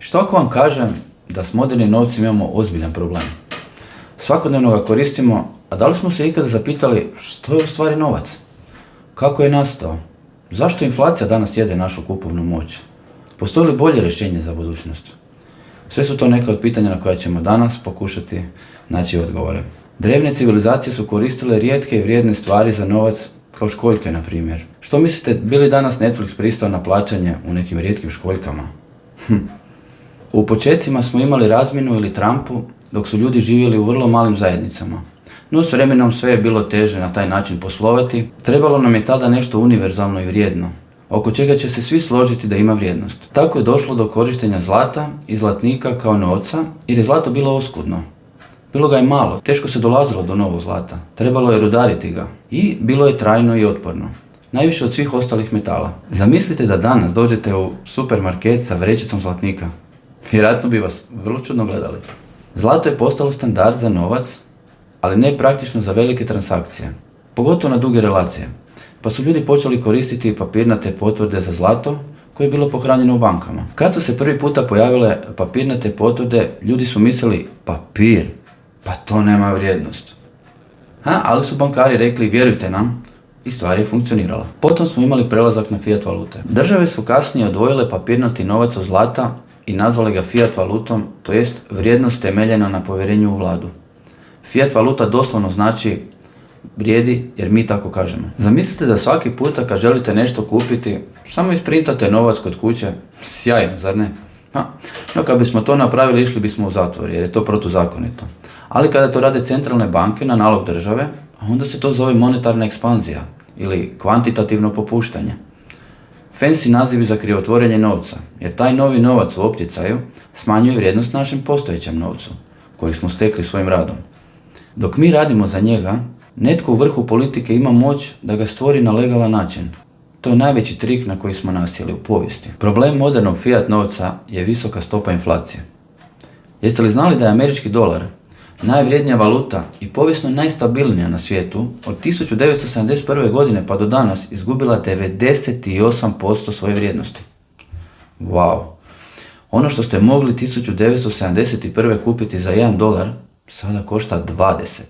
Što ako vam kažem da s modernim novcem imamo ozbiljan problem? Svakodnevno ga koristimo, a da li smo se ikada zapitali što je u stvari novac? Kako je nastao? Zašto inflacija danas jede našu kupovnu moć? Postoji li bolje rješenje za budućnost? Sve su to neka od pitanja na koja ćemo danas pokušati naći odgovore. Drevne civilizacije su koristile rijetke i vrijedne stvari za novac, kao školjke, na primjer. Što mislite, bi li danas Netflix pristao na plaćanje u nekim rijetkim školjkama? U početcima smo imali razmjenu ili trampu, dok su ljudi živjeli u vrlo malim zajednicama. No s vremenom sve je bilo teže na taj način poslovati, trebalo nam je tada nešto univerzalno i vrijedno, oko čega će se svi složiti da ima vrijednost. Tako je došlo do korištenja zlata i zlatnika kao novca, jer je zlato bilo oskudno. Bilo ga je malo, teško se dolazilo do novog zlata, trebalo je rudariti ga i bilo je trajno i otporno. Najviše od svih ostalih metala. Zamislite da danas dođete u supermarket sa vrećicom zlatnika. Vjerojatno bi vas vrlo čudno gledali. Zlato je postalo standard za novac, ali ne praktično za velike transakcije, pogotovo na duge relacije. Pa su ljudi počeli koristiti papirnate potvrde za zlato koje je bilo pohranjeno u bankama. Kad su se prvi puta pojavile papirnate potvrde, ljudi su mislili papir, pa to nema vrijednost. Ali su bankari rekli vjerujte nam i stvar je funkcionirala. Potom smo imali prelazak na fiat valute. Države su kasnije odvojile papirnati novac od zlata i nazvali ga fiat valutom, to jest vrijednost temeljena na povjerenju u vladu. Fiat valuta doslovno znači vrijedi jer mi tako kažemo. Zamislite da svaki puta kad želite nešto kupiti, samo isprintate novac kod kuće. Sjajno, zar ne? No kad bismo to napravili, išli bismo u zatvor jer je to protuzakonito. Ali kada to rade centralne banke na nalog države, onda se to zove monetarna ekspanzija ili kvantitativno popuštanje. Fancy nazivi za krivotvorenje novca, jer taj novi novac u opticaju smanjuje vrijednost našem postojećem novcu, kojeg smo stekli svojim radom. Dok mi radimo za njega, netko u vrhu politike ima moć da ga stvori na legalan način. To je najveći trik na koji smo nasjeli u povijesti. Problem modernog fiat novca je visoka stopa inflacije. Jeste li znali da je američki dolar najvrijednija valuta i povijesno najstabilnija na svijetu od 1971. godine pa do danas izgubila 98% svoje vrijednosti? Wow! Ono što ste mogli 1971. kupiti za $1, sada košta 20.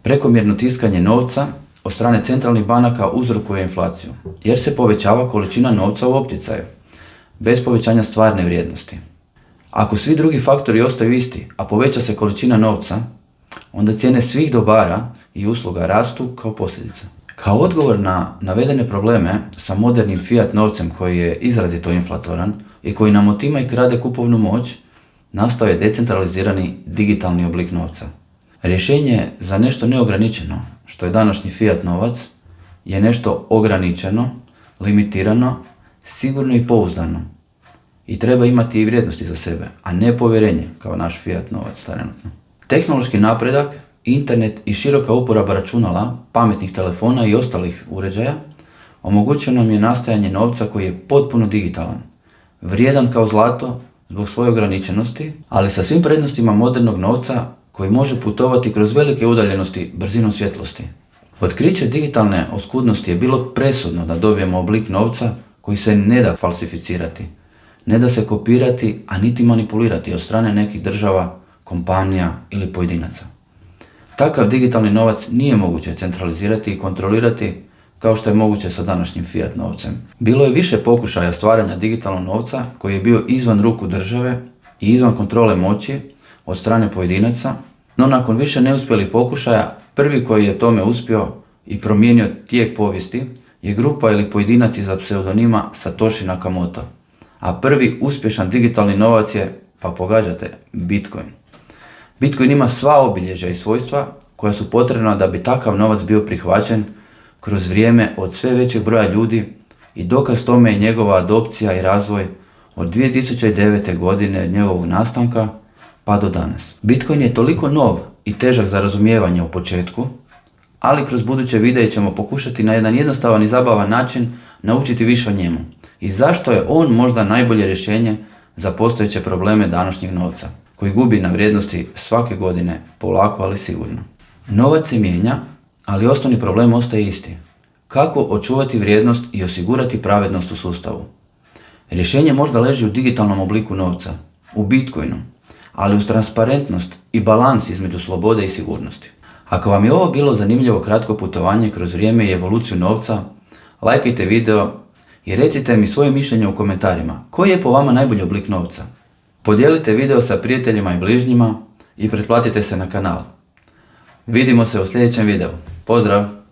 Prekomjerno tiskanje novca od strane centralnih banaka uzrokuje inflaciju, jer se povećava količina novca u opticaju, bez povećanja stvarne vrijednosti. Ako svi drugi faktori ostaju isti, a poveća se količina novca, onda cijene svih dobara i usluga rastu kao posljedica. Kao odgovor na navedene probleme sa modernim fiat novcem koji je izrazito inflatoran i koji nam otima i krade kupovnu moć, nastao je decentralizirani digitalni oblik novca. Rješenje za nešto neograničeno, što je današnji fiat novac, je nešto ograničeno, limitirano, sigurno i pouzdano. I treba imati i vrijednosti za sebe, a ne povjerenje kao naš fiat novac trenutno. Tehnološki napredak, internet i široka uporaba računala, pametnih telefona i ostalih uređaja omogućio nam je nastajanje novca koji je potpuno digitalan, vrijedan kao zlato zbog svoje ograničenosti, ali sa svim prednostima modernog novca koji može putovati kroz velike udaljenosti brzinom svjetlosti. Otkriće digitalne oskudnosti je bilo presudno da dobijemo oblik novca koji se ne da falsificirati, ne da se kopirati, a niti manipulirati od strane nekih država, kompanija ili pojedinaca. Takav digitalni novac nije moguće centralizirati i kontrolirati kao što je moguće sa današnjim fiat novcem. Bilo je više pokušaja stvaranja digitalnog novca koji je bio izvan ruku države i izvan kontrole moći od strane pojedinaca, no nakon više neuspjelih pokušaja, prvi koji je tome uspio i promijenio tijek povijesti je grupa ili pojedinac iza pseudonima Satoshi Nakamoto. A prvi uspješan digitalni novac je, pa pogađate, Bitcoin. Bitcoin ima sva obilježja i svojstva koja su potrebna da bi takav novac bio prihvaćen kroz vrijeme od sve većeg broja ljudi i dokaz tome je njegova adopcija i razvoj od 2009. godine njegovog nastanka pa do danas. Bitcoin je toliko nov i težak za razumijevanje u početku, ali kroz buduće videe ćemo pokušati na jedan jednostavan i zabavan način naučiti više o njemu i zašto je on možda najbolje rješenje za postojeće probleme današnjeg novca, koji gubi na vrijednosti svake godine, polako ali sigurno. Novac se mijenja, ali osnovni problem ostaje isti. Kako očuvati vrijednost i osigurati pravednost u sustavu? Rješenje možda leži u digitalnom obliku novca, u Bitcoinu, ali uz transparentnost i balans između slobode i sigurnosti. Ako vam je ovo bilo zanimljivo kratko putovanje kroz vrijeme i evoluciju novca, lajkajte video i recite mi svoje mišljenje u komentarima. Koji je po vama najbolji oblik novca? Podijelite video sa prijateljima i bližnjima i pretplatite se na kanal. Vidimo se u sljedećem videu. Pozdrav!